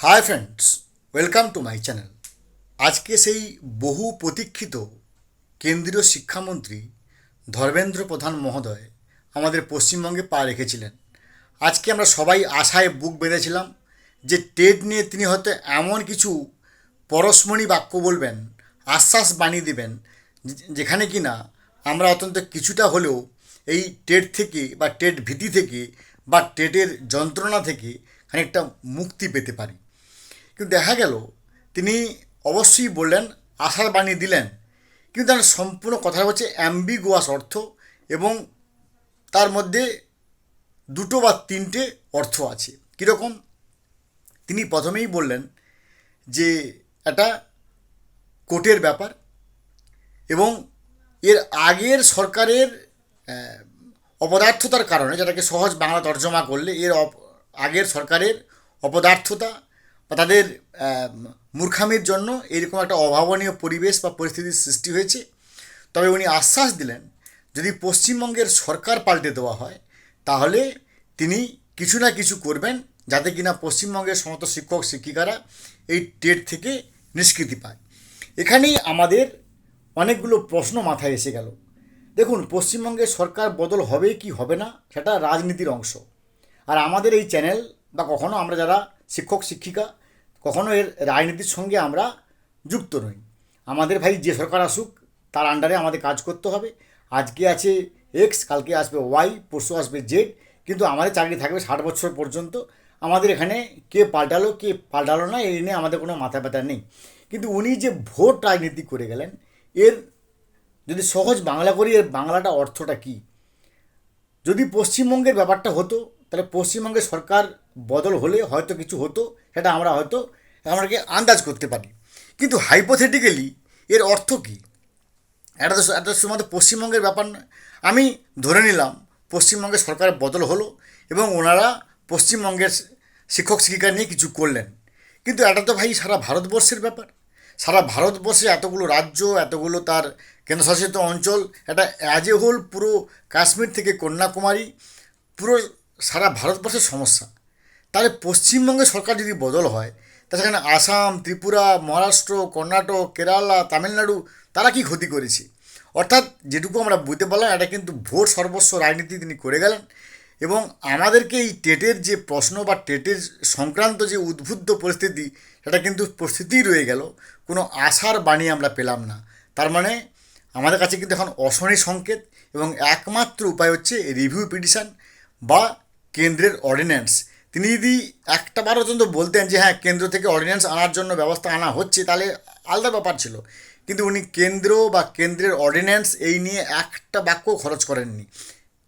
Hi friends, welcome to my channel. আজকে সেই বহু প্রতীক্ষিত কেন্দ্রীয় শিক্ষামন্ত্রী ধর্মেন্দ্র প্রধান মহোদয় আমাদের পশ্চিমবঙ্গে পা রেখেছিলেন। আজকে আমরা সবাই আশায় বুক বেঁধেছিলাম যে টেট নিয়ে তিনি হয়তো এমন কিছু পরশমণি বাক্য বলবেন, আশ্বাস বাণী দেবেন, যেখানে কি না আমরা অত্যন্ত কিছুটা হলেও এই টেট থেকে বা টেট ভীতি থেকে বা টেটের যন্ত্রণা থেকে খানিকটা মুক্তি পেতে পারি। কিন্তু দেখা গেল তিনি অবশ্যই বললেন, আশার বাণী দিলেন, কিন্তু তার সম্পূর্ণ কথা হচ্ছে অ্যাম্বিগুয়াস অর্থ, এবং তার মধ্যে দুটো বা তিনটে অর্থ আছে। কীরকম? তিনি প্রথমেই বললেন যে এটা কোর্টের ব্যাপার, এবং এর আগের সরকারের অপদার্থতার কারণে, যেটাকে সহজ বাংলা তর্জমা করলে আগের সরকারের অপদার্থতা বা তাদের মূর্খামির জন্য এরকম একটা অভাবনীয় পরিবেশ বা পরিস্থিতির সৃষ্টি হয়েছে। তবে উনি আশ্বাস দিলেন, যদি পশ্চিমবঙ্গের সরকার পাল্টে দেওয়া হয় তাহলে তিনি কিছু না কিছু করবেন যাতে কিনা পশ্চিমবঙ্গের সমস্ত শিক্ষক শিক্ষিকারা এই টেট থেকে নিষ্কৃতি পায়। এখানেই আমাদের অনেকগুলো প্রশ্ন মাথায় এসে গেল। দেখুন, পশ্চিমবঙ্গের সরকার বদল হবে কি হবে না সেটা রাজনীতির অংশ। আর আমাদের এই চ্যানেল বা কখনো আমরা যারা শিক্ষক শিক্ষিকা, কখনো এর রাজনীতির সঙ্গে আমরা যুক্ত নই। আমাদের ভাই যে সরকার আসুক তার আন্ডারে আমাদের কাজ করতে হবে। আজকে আছে এক্স, কালকে আসবে ওয়াই, পরশু আসবে জেড, কিন্তু আমাদের চাকরি থাকবে 60 বছর পর্যন্ত। আমাদের এখানে কে পাল্টালো কে পাল্টালো না এই নিয়ে আমাদের কোনো মাথা ব্যথা নেই। কিন্তু উনি যে ভোট রাজনীতি করে গেলেন, এর যদি সহজ বাংলা করি, এর বাংলাটা অর্থটা কী? যদি পশ্চিমবঙ্গের ব্যাপারটা হতো তাহলে পশ্চিমবঙ্গের সরকার বদল হলে হয়তো কিছু হতো, সেটা আমরা হয়তো আমাকে আন্দাজ করতে পারি। কিন্তু হাইপোথেটিক্যালি এর অর্থ কী? এটা শুধুমাত্র পশ্চিমবঙ্গের ব্যাপার নয়। আমি ধরে নিলাম পশ্চিমবঙ্গের সরকার বদল হলো এবং ওনারা পশ্চিমবঙ্গের শিক্ষক শিক্ষিকা নিয়ে কিছু করলেন, কিন্তু এটা তো ভাই সারা ভারতবর্ষের ব্যাপার। সারা ভারতবর্ষে এতগুলো রাজ্য, এতগুলো তার কেন্দ্রশাসিত অঞ্চল, এটা অ্যাজ এ হোল পুরো কাশ্মীর থেকে কন্যাকুমারী, পুরো সারা ভারতবর্ষের সমস্যা। তাহলে পশ্চিমবঙ্গের সরকার যদি বদল হয়, তা সেখানে আসাম, ত্রিপুরা, মহারাষ্ট্র, কর্ণাটক, কেরালা, তামিলনাড়ু তারা কি ক্ষতি করেছে? অর্থাৎ যেটুকু আমরা বুঝতে পারলাম, এটা কিন্তু ভোট সর্বস্ব রাজনীতি তিনি করে গেলেন, এবং আমাদেরকে এই টেটের যে প্রশ্ন বা টেটের সংক্রান্ত যে উদ্বুদ্ধ পরিস্থিতি, সেটা কিন্তু পরিস্থিতিই রয়ে গেল, কোনো আশার বাণী আমরা পেলাম না। তার মানে আমাদের কাছে কিন্তু এখন অশনি সংকেত, এবং একমাত্র উপায় হচ্ছে রিভিউ পিটিশন বা কেন্দ্রের অর্ডিন্যান্স। তিনি যদি একটা বার পর্যন্ত বলতেন যে হ্যাঁ কেন্দ্র থেকে অর্ডিন্যান্স আনার জন্য ব্যবস্থা আনা হচ্ছে, তাহলে আলাদা ব্যাপার ছিল। কিন্তু উনি কেন্দ্র বা কেন্দ্রের অর্ডিন্যান্স এই নিয়ে একটা বাক্য খরচ করেননি।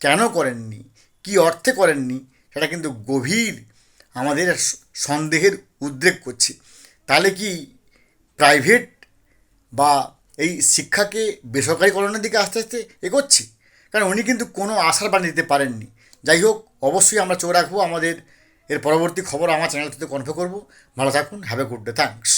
কেন করেননি, কী অর্থে করেননি, সেটা কিন্তু গভীর আমাদের সন্দেহের উদ্রেক করছে। তাহলে কি প্রাইভেট বা এই শিক্ষাকে বেসরকারিকরণের দিকে আস্তে আস্তে এগোচ্ছি? কারণ উনি কিন্তু কোনো আশার বাণী দিতে পারেননি। যাই হোক, অবশ্যই আমরা চোখ রাখবো আমাদের এর পরবর্তী খবর আমার চ্যানেল থেকে কনফার্ম করবো। ভালো থাকুন, have a good day, thanks.